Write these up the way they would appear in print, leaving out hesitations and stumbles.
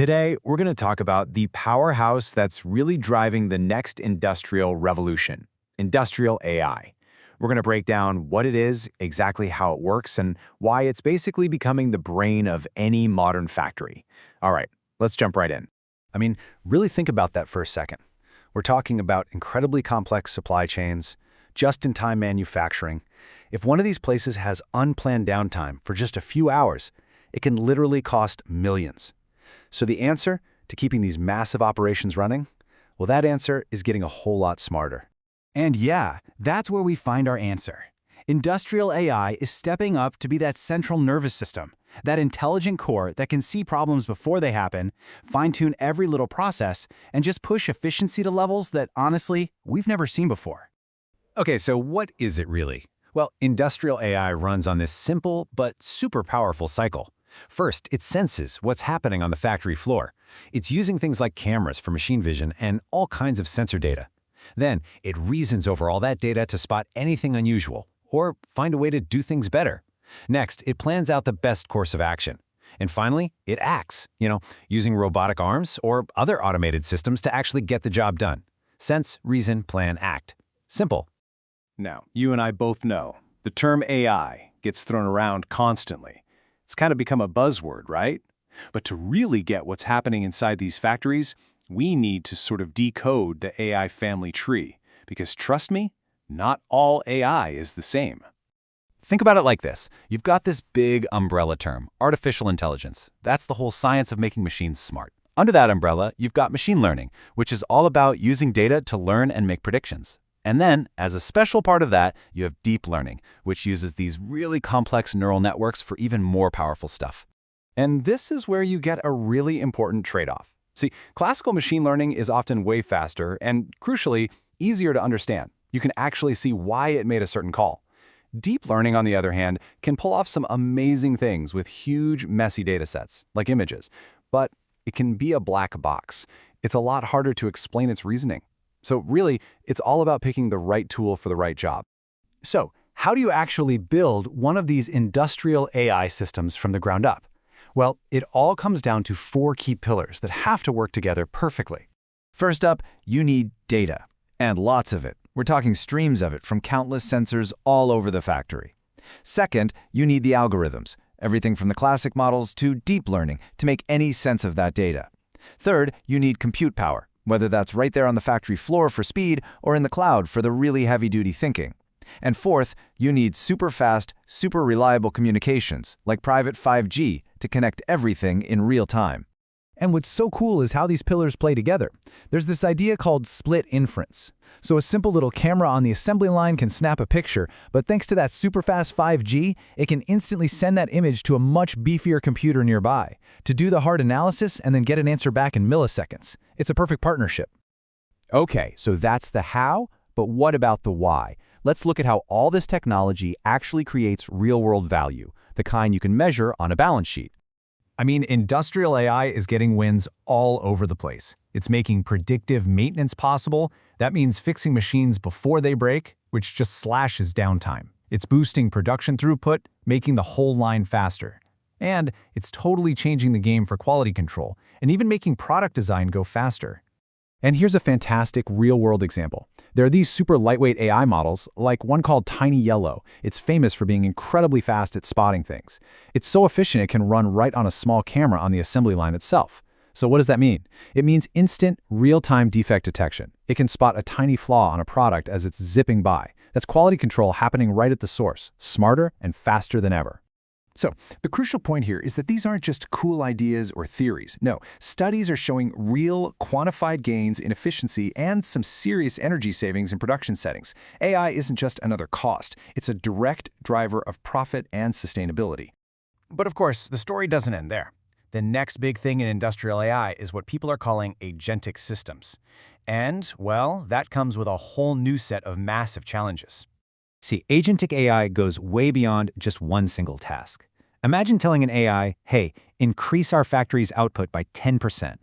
Today, we're going to talk about the powerhouse that's really driving the next industrial revolution, industrial AI. We're going to break down what it is, exactly how it works, and why it's basically becoming the brain of any modern factory. All right, let's jump right in. Really think about that for a second. We're talking about incredibly complex supply chains, just-in-time manufacturing. If one of these places has unplanned downtime for just a few hours, it can literally cost millions. So the answer to keeping these massive operations running? Well, that answer is getting a whole lot smarter. And yeah, that's where we find our answer. Industrial AI is stepping up to be that central nervous system, that intelligent core that can see problems before they happen, fine-tune every little process, and just push efficiency to levels that, honestly, we've never seen before. Okay, so what is it really? Well, industrial AI runs on this simple but super powerful cycle. First, it senses what's happening on the factory floor. It's using things like cameras for machine vision and all kinds of sensor data. Then, it reasons over all that data to spot anything unusual or find a way to do things better. Next, it plans out the best course of action. And finally, it acts, using robotic arms or other automated systems to actually get the job done. Sense, reason, plan, act. Simple. Now, you and I both know the term AI gets thrown around constantly. It's kind of become a buzzword, right? But to really get what's happening inside these factories, we need to sort of decode the AI family tree. Because trust me, not all AI is the same. Think about it like this. You've got this big umbrella term, artificial intelligence. That's the whole science of making machines smart. Under that umbrella, you've got machine learning, which is all about using data to learn and make predictions. And then, as a special part of that, you have deep learning, which uses these really complex neural networks for even more powerful stuff. And this is where you get a really important trade-off. See, classical machine learning is often way faster and, crucially, easier to understand. You can actually see why it made a certain call. Deep learning, on the other hand, can pull off some amazing things with huge, messy data sets, like images. But it can be a black box. It's a lot harder to explain its reasoning. So really, it's all about picking the right tool for the right job. So, how do you actually build one of these industrial AI systems from the ground up? Well, it all comes down to 4 key pillars that have to work together perfectly. First up, you need data, and lots of it. We're talking streams of it from countless sensors all over the factory. Second, you need the algorithms, everything from the classic models to deep learning to make any sense of that data. Third, you need compute power, whether that's right there on the factory floor for speed or in the cloud for the really heavy-duty thinking. And fourth, you need super fast, super reliable communications, like private 5G, to connect everything in real time. And what's so cool is how these pillars play together. There's this idea called split inference. So a simple little camera on the assembly line can snap a picture, but thanks to that super fast 5G, it can instantly send that image to a much beefier computer nearby to do the hard analysis and then get an answer back in milliseconds. It's a perfect partnership. Okay, so that's the how, but what about the why? Let's look at how all this technology actually creates real-world value, the kind you can measure on a balance sheet. Industrial AI is getting wins all over the place. It's making predictive maintenance possible. That means fixing machines before they break, which just slashes downtime. It's boosting production throughput, making the whole line faster. And it's totally changing the game for quality control, and even making product design go faster. And here's a fantastic real-world example. There are these super lightweight AI models, like one called Tiny Yellow. It's famous for being incredibly fast at spotting things. It's so efficient it can run right on a small camera on the assembly line itself. So what does that mean? It means instant, real-time defect detection. It can spot a tiny flaw on a product as it's zipping by. That's quality control happening right at the source, smarter and faster than ever. So, the crucial point here is that these aren't just cool ideas or theories. No, studies are showing real, quantified gains in efficiency and some serious energy savings in production settings. AI isn't just another cost. It's a direct driver of profit and sustainability. But of course, the story doesn't end there. The next big thing in industrial AI is what people are calling agentic systems. And, well, that comes with a whole new set of massive challenges. See, agentic AI goes way beyond just one single task. Imagine telling an AI, hey, increase our factory's output by 10%.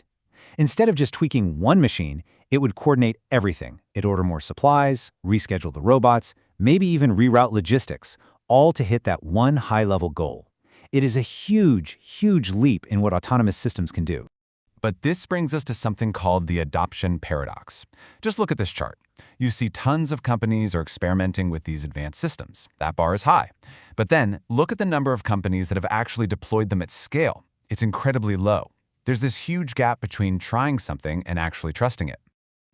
Instead of just tweaking one machine, it would coordinate everything. It'd order more supplies, reschedule the robots, maybe even reroute logistics, all to hit that one high-level goal. It is a huge, huge leap in what autonomous systems can do. But this brings us to something called the adoption paradox. Just look at this chart. You see tons of companies are experimenting with these advanced systems. That bar is high. But then, look at the number of companies that have actually deployed them at scale. It's incredibly low. There's this huge gap between trying something and actually trusting it.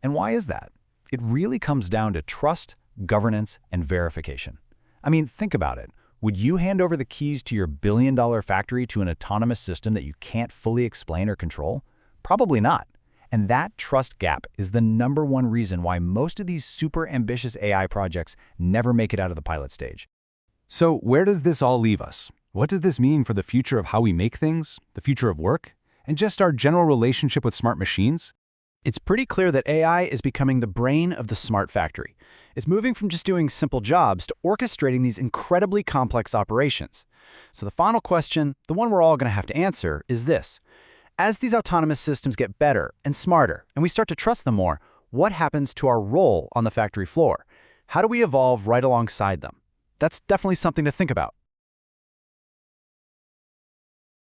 And why is that? It really comes down to trust, governance, and verification. I mean, think about it. Would you hand over the keys to your billion-dollar factory to an autonomous system that you can't fully explain or control? Probably not. And that trust gap is the #1 reason why most of these super ambitious AI projects never make it out of the pilot stage. So where does this all leave us? What does this mean for the future of how we make things, the future of work, and just our general relationship with smart machines? It's pretty clear that AI is becoming the brain of the smart factory. It's moving from just doing simple jobs to orchestrating these incredibly complex operations. So the final question, the one we're all going to have to answer, is this. As these autonomous systems get better and smarter, and we start to trust them more, what happens to our role on the factory floor? How do we evolve right alongside them? That's definitely something to think about.